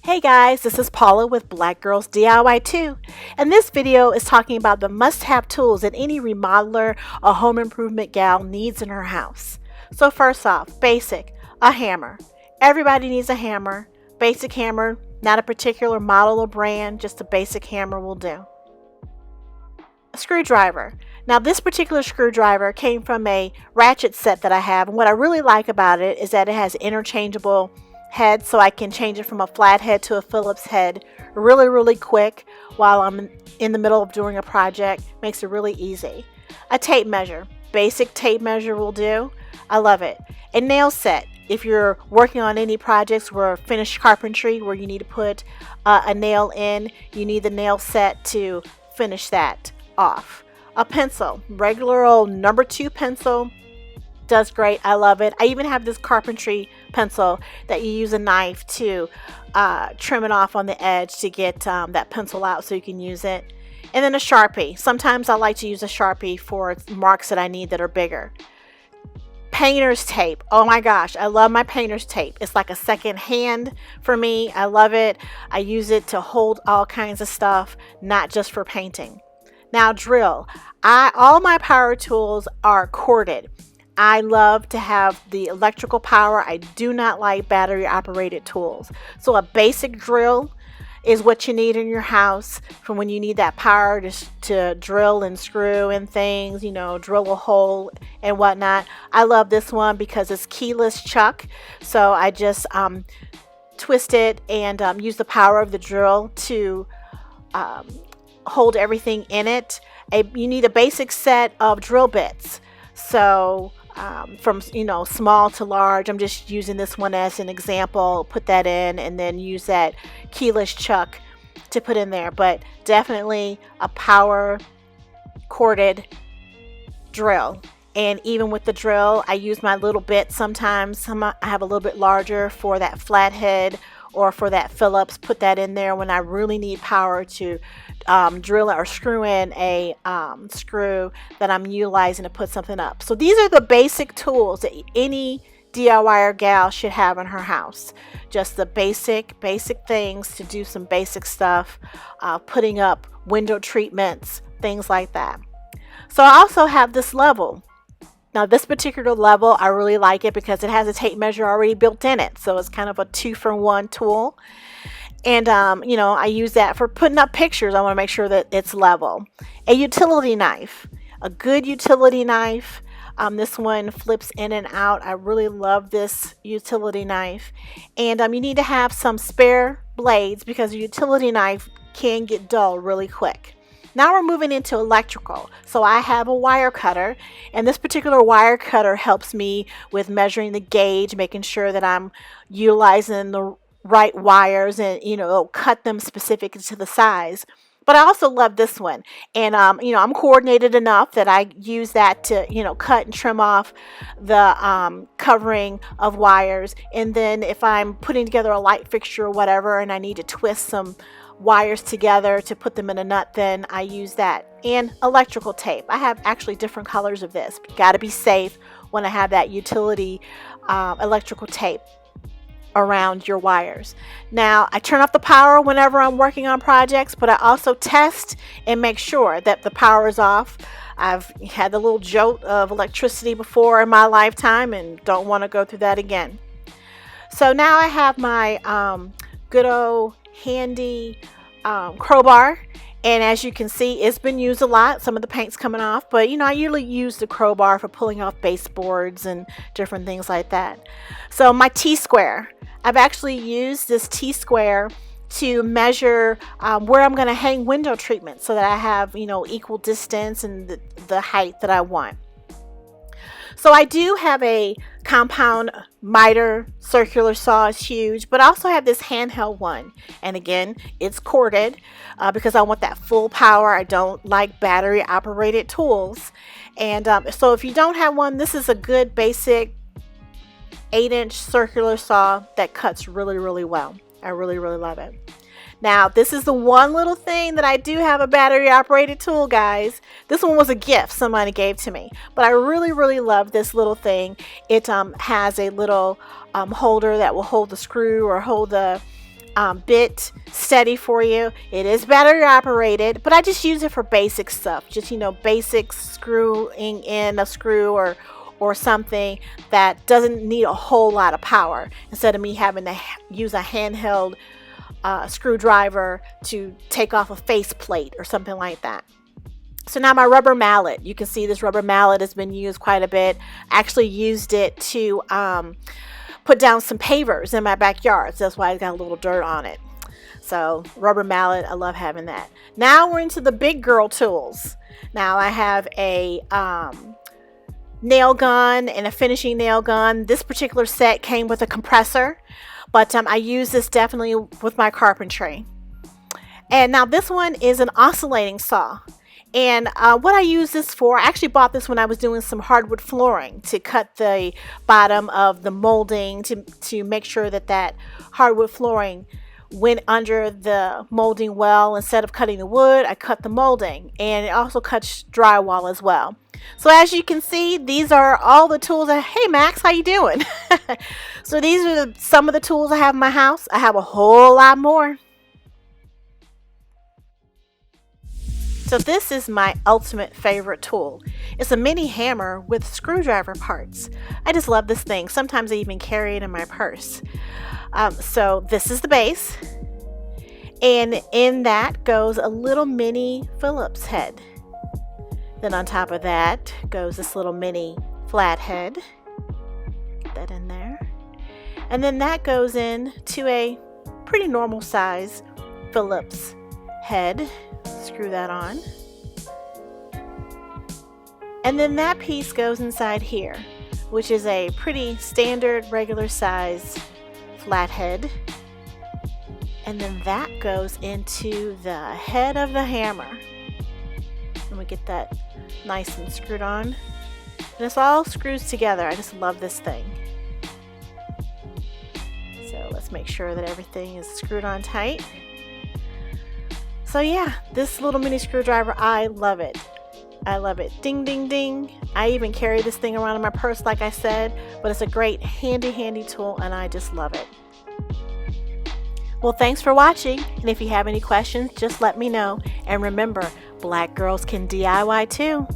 Hey guys, this is Paula with Black Girls DIY 2, and this video is talking about the must-have tools that any remodeler or home improvement gal needs in her house. So first off, basic, a hammer. Everybody needs a hammer. Basic hammer, not a particular model or brand, just a basic hammer will do. A screwdriver. Now this particular screwdriver came from a ratchet set that I have, and what I really like about it is that it has interchangeable head, so I can change it from a flat head to a Phillips head really quick while I'm in the middle of doing a project. Makes it really easy. A tape measure. Basic tape measure will do. I love it. A nail set. If you're working on any projects where finished carpentry where you need to put a nail in, you need the nail set to finish that off. A pencil. Regular old number 2 pencil. Does great. I love it. I even have this carpentry pencil that you use a knife to trim it off on the edge to get that pencil out so you can use it. And then a Sharpie. Sometimes I like to use a Sharpie for marks that I need that are bigger. Painter's tape. Oh my gosh, I love my painter's tape. It's like a second hand for me. I love it. I use it to hold all kinds of stuff, not just for painting. Now drill. All my power tools are corded. I love to have the electrical power. I do not like battery operated tools. So a basic drill is what you need in your house for when you need that power to drill and screw and things, you know, drill a hole and whatnot. I love this one because it's keyless chuck. So I just twist it and use the power of the drill to hold everything in it. You need a basic set of drill bits. So from small to large, I'm just using this one as an example. Put that in and then use that keyless chuck to put in there. But definitely a power corded drill. And even with the drill, I use my little bit sometimes. I have a little bit larger for that flathead or for that Phillips. Put that in there when I really need power to drill or screw in a screw that I'm utilizing to put something up. So these are the basic tools that any DIYer gal should have in her house. Just the basic things to do some basic stuff, putting up window treatments, things like that. So I also have this level. Now this particular level, I really like it because it has a tape measure already built in it. So it's kind of a 2-for-1 tool. And, I use that for putting up pictures. I want to make sure that it's level. A utility knife, a good utility knife. This one flips in and out. I really love this utility knife. And you need to have some spare blades because a utility knife can get dull really quick. Now we're moving into electrical. So I have a wire cutter, and this particular wire cutter helps me with measuring the gauge, making sure that I'm utilizing the right wires and it'll cut them specific to the size. But I also love this one, and I'm coordinated enough that I use that to cut and trim off the covering of wires. And then if I'm putting together a light fixture or whatever and I need to twist some wires together to put them in a nut, then I use that. And electrical tape. I have actually different colors of this. Got to be safe when I have that utility electrical tape around your wires. Now I turn off the power whenever I'm working on projects, but I also test and make sure that the power is off. I've had the little jolt of electricity before in my lifetime and don't want to go through that again. So now I have my good old handy crowbar, and as you can see, it's been used a lot. Some of the paint's coming off, but I usually use the crowbar for pulling off baseboards and different things like that. So my T-square, I've actually used this T-square to measure where I'm going to hang window treatment so that I have equal distance and the height that I want. So I do have a compound miter circular saw. It's huge, but I also have this handheld one, and again it's corded because I want that full power. I don't like battery operated tools. And so if you don't have one, this is a good basic 8-inch circular saw that cuts really well. I really love it. Now, this is the one little thing that I do have a battery operated tool, guys. This one was a gift somebody gave to me, but I really love this little thing. It has a little holder that will hold the screw or hold the bit steady for you. It is battery operated, but I just use it for basic stuff. Just, basic screwing in a screw or something that doesn't need a whole lot of power, instead of me having to use a handheld screwdriver to take off a faceplate or something like that. So now my rubber mallet, you can see this rubber mallet has been used quite a bit. I actually used it to put down some pavers in my backyard. So that's why it's got a little dirt on it. So rubber mallet, I love having that. Now we're into the big girl tools. Now I have a nail gun and a finishing nail gun. This particular set came with a compressor, but I use this definitely with my carpentry. And now this one is an oscillating saw. And what I use this for, I actually bought this when I was doing some hardwood flooring to cut the bottom of the molding to make sure that hardwood flooring went under the molding well. Instead of cutting the wood, I cut the molding, and it also cuts drywall as well. So as you can see, these are all the tools. Hey Max, how you doing? So these are some of the tools I have in my house. I have a whole lot more. So this is my ultimate favorite tool. It's a mini hammer with screwdriver parts. I just love this thing. Sometimes I even carry it in my purse. So this is the base. And in that goes a little mini Phillips head. Then on top of that goes this little mini flat head. Get that in there. And then that goes in to a pretty normal size Phillips head. Screw that on. And then that piece goes inside here, which is a pretty standard regular size flathead. And then that goes into the head of the hammer. And we get that nice and screwed on. And this all screws together. I just love this thing. So let's make sure that everything is screwed on tight. So yeah, this little mini screwdriver, I love it. I love it. Ding, ding, ding. I even carry this thing around in my purse, like I said, but it's a great handy tool, and I just love it. Well, thanks for watching, and if you have any questions, just let me know. And remember, Black girls can DIY too.